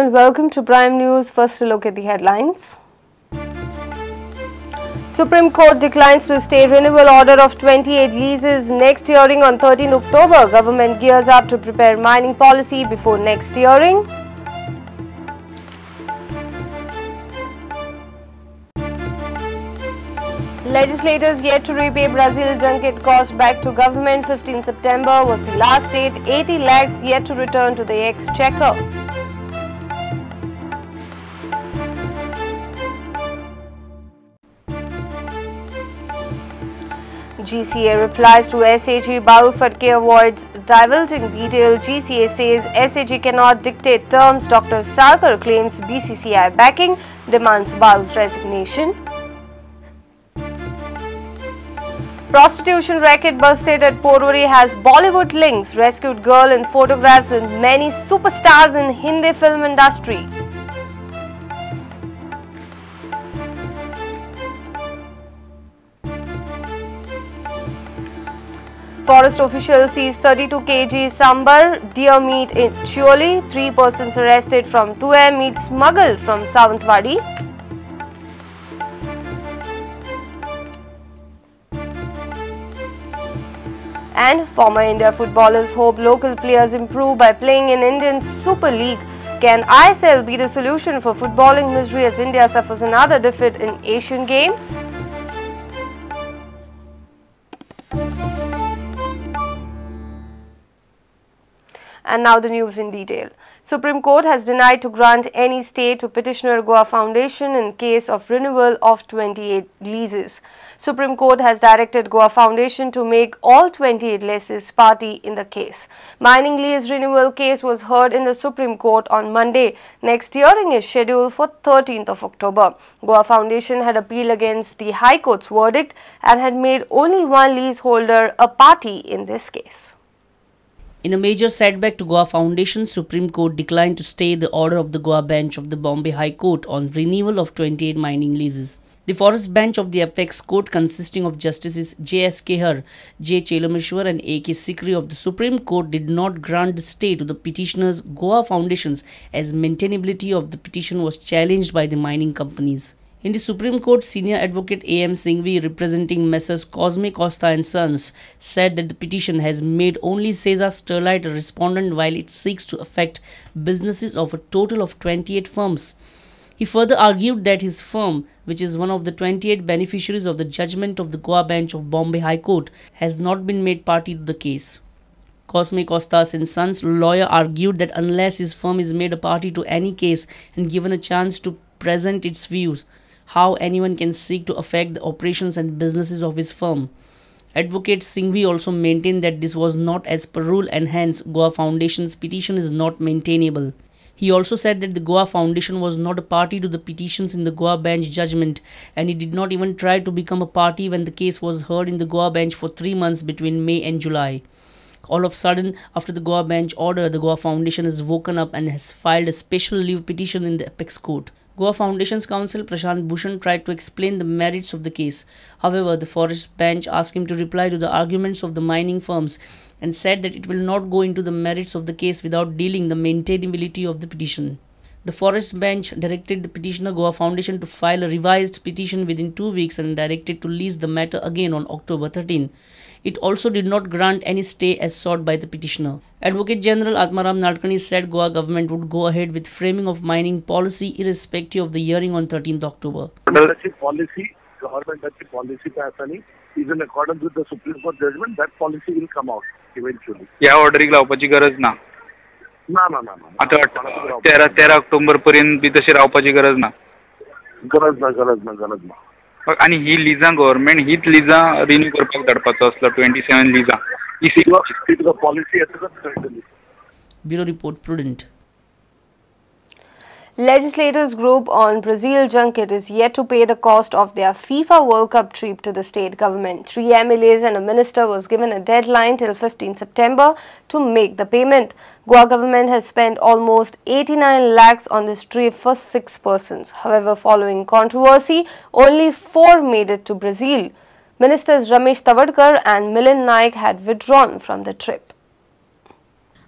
and welcome to Prime News. First, a look at the headlines. Supreme Court declines to stay renewal order of 28 leases. Next hearing on 13 October. Government gears up to prepare mining policy before next hearing. Legislators yet to repay Brasil Junket cost back to government. 15 September was the last date. 80 lakhs yet to return to the exchequer. GCA replies to SAG Balufadke avoids divulging detail. GCA says SAG cannot dictate terms. Dr. Sarkar claims BCCI backing, demands Balu's resignation. Prostitution racket busted at Porvorim has Bollywood links. Rescued girl in photographs with many superstars in Hindi film industry. Forest officials seize 32 kg sambar deer meat in Chioli. 3 persons arrested from Tuer. Meat smuggled from Savantwadi. And former India footballers hope local players improve by playing in Indian Super League. Can ISL be the solution for footballing misery as India suffers another defeat in Asian Games? And now the news in detail. Supreme Court has denied to grant any stay to petitioner Goa Foundation in case of renewal of 28 leases. Supreme Court has directed Goa Foundation to make all 28 leases party in the case. Mining lease renewal case was heard in the Supreme Court on Monday. Next hearing is scheduled for 13th of October. Goa Foundation had appealed against the High Court's verdict and had made only one leaseholder a party in this case. In a major setback to Goa Foundation, Supreme Court declined to stay the order of the Goa bench of the Bombay High Court on renewal of 28 mining leases. The forest bench of the apex court, consisting of Justices J.S. Kehar, J. Chelameshwar and A.K. Sikri of the Supreme Court, did not grant the stay to the petitioners Goa Foundations as maintainability of the petition was challenged by the mining companies. In the Supreme Court, Senior Advocate A.M. Singhvi, representing Messrs. Cosme Costa and Sons, said that the petition has made only Seza Sterlite a respondent while it seeks to affect businesses of a total of 28 firms. He further argued that his firm, which is one of the 28 beneficiaries of the judgment of the Goa bench of Bombay High Court, has not been made party to the case. Cosme Costas and Sons lawyer argued that unless his firm is made a party to any case and given a chance to present its views, how anyone can seek to affect the operations and businesses of his firm. Advocate Singhvi also maintained that this was not as per rule and hence Goa Foundation's petition is not maintainable. He also said that the Goa Foundation was not a party to the petitions in the Goa bench judgment and he did not even try to become a party when the case was heard in the Goa bench for 3 months between May and July. All of a sudden, after the Goa bench order, the Goa Foundation has woken up and has filed a special leave petition in the apex court. Goa Foundation's counsel Prashant Bhushan tried to explain the merits of the case. However, the forest bench asked him to reply to the arguments of the mining firms and said that it will not go into the merits of the case without dealing the maintainability of the petition. The forest bench directed the petitioner Goa Foundation to file a revised petition within 2 weeks and directed to lease the matter again on October 13. It also did not grant any stay as sought by the petitioner. Advocate General Atmaram Nadkarni said Goa government would go ahead with framing of mining policy irrespective of the hearing on 13th October. Policy, government policy is in accordance with the Supreme Court judgment. That policy will come out eventually. या ordering लावपाची गरज ना. ना. आता 13 October पर्यंत B तशी रावपाची गरज ना. गरज ना. आणि ही लिजा गव्हर्नमेंट हीच लिजा रिन्यू करपाक धाडपाचो असलो 27 लिजा. ही policy Bureau Report Prudent. Legislators group on Brasil Junket is yet to pay the cost of their FIFA World Cup trip to the state government. 3 MLAs and a minister was given a deadline till 15 September to make the payment. Goa government has spent almost 89 lakhs on this trip for 6 persons. However, following controversy, only 4 made it to Brazil. Ministers Ramesh Tawadkar and Milind Naik had withdrawn from the trip.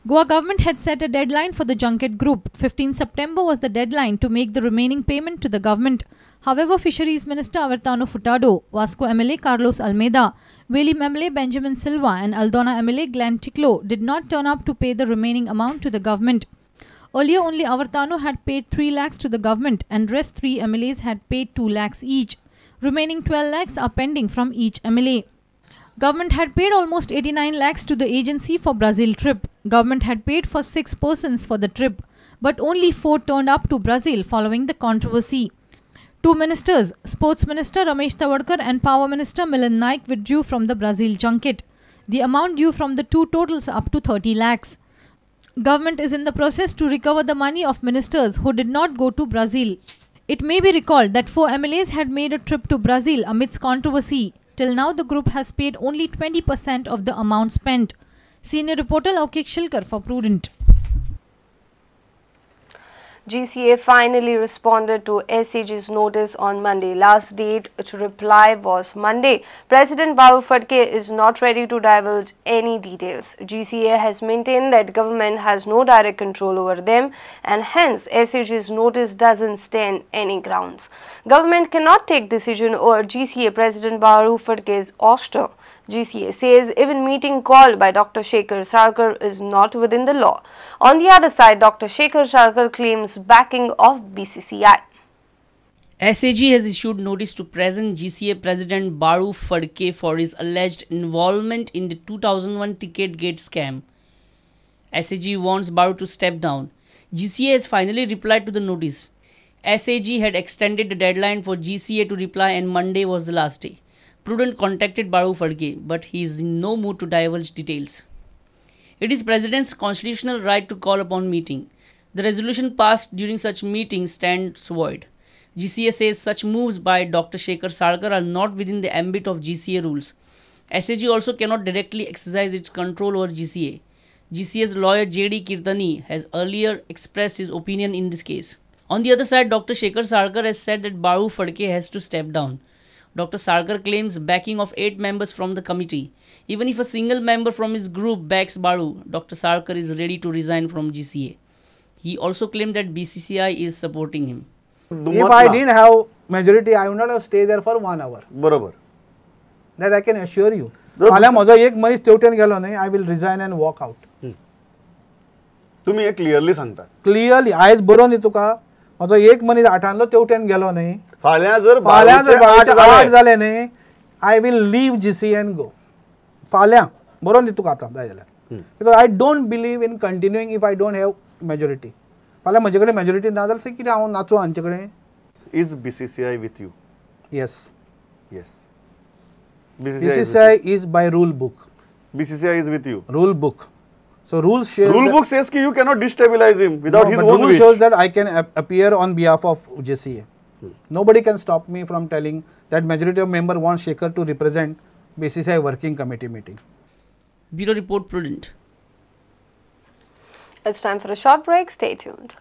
Goa government had set a deadline for the Junket group. 15 September was the deadline to make the remaining payment to the government. However, Fisheries Minister Avertano Furtado, Vasco MLA Carlos Almeida, Velim MLA Benjamin Silva and Aldona MLA Glenn Ticlo did not turn up to pay the remaining amount to the government. Earlier, only Avertano had paid 3 lakhs to the government and rest 3 MLAs had paid 2 lakhs each. Remaining 12 lakhs are pending from each MLA. Government had paid almost 89 lakhs to the agency for Brazil trip. Government had paid for 6 persons for the trip, but only 4 turned up to Brazil following the controversy. 2 ministers, Sports Minister Ramesh Tawadkar and Power Minister Milind Naik withdrew from the Brazil Junket. The amount due from the 2 totals up to 30 lakhs. Government is in the process to recover the money of ministers who did not go to Brazil. It may be recalled that 4 MLAs had made a trip to Brazil amidst controversy. Till now, the group has paid only 20% of the amount spent. Senior reporter Laukik Shilkar for Prudent. GCA finally responded to SAG's notice on Monday. Last date to reply was Monday. President Brasil Junket is not ready to divulge any details. GCA has maintained that government has no direct control over them and hence SAG's notice doesn't stand any grounds. Government cannot take decision over GCA President Brasil Junket's ouster. GCA says even meeting called by Dr. Shekhar Sarkar is not within the law. On the other side, Dr. Shekhar Sarkar claims backing of BCCI. SAG has issued notice to present GCA President Brasil Junket for his alleged involvement in the 2001 ticket gate scam. SAG wants Brasil to step down. GCA has finally replied to the notice. SAG had extended the deadline for GCA to reply and Monday was the last day. Prudent contacted Brasil Junket, but he is in no mood to divulge details. It is President's constitutional right to call upon meeting. The resolution passed during such meetings stands void. GCA says such moves by Dr. Shekhar Sarkar are not within the ambit of GCA rules. SAG also cannot directly exercise its control over GCA. GCA's lawyer J.D. Kirtani has earlier expressed his opinion in this case. On the other side, Dr. Shekhar Sarkar has said that Brasil Junket has to step down. Dr. Sarkar claims backing of 8 members from the committee. Even if a single member from his group backs Brasil, Dr. Sarkar is ready to resign from GCA. He also claimed that BCCI is supporting him. If I didn't have majority, I would not have stayed there for 1 hour. बरोबर. That I can assure you. फाल्यां म्हजो एक मनीस तेवटेन गेलो न्ही, I will resign and walk out. तुम्ही हे clearly सांगता. Clearly, आयज बरो न्ही तुका, म्हजो एक मनीस आठांतलो तेवटेन गेलो न्ही. फाल्यां जर 8 जाले न्ही, I will leave GCA and go. फाल्यां बरो न्ही तुका आतां जाय जाल्यार. Because I don't believe in continuing if I don't have majority. फाल्यां म्हजे कडेन majority ना जाल्यार कितें हांव नाचूं हांचे कडेन? Is BCCI with you? Yes. Yes. BCCI is by rule book. BCCI is with you. Rule book. So rules shows. Rule book says that you cannot destabilize him without his own rule wish. shows that I can appear on behalf of GCA. Nobody can stop me from telling that majority of member wants Shekhar to represent BCCI working committee meeting. Bureau Report Prudent. It's time for a short break. Stay tuned.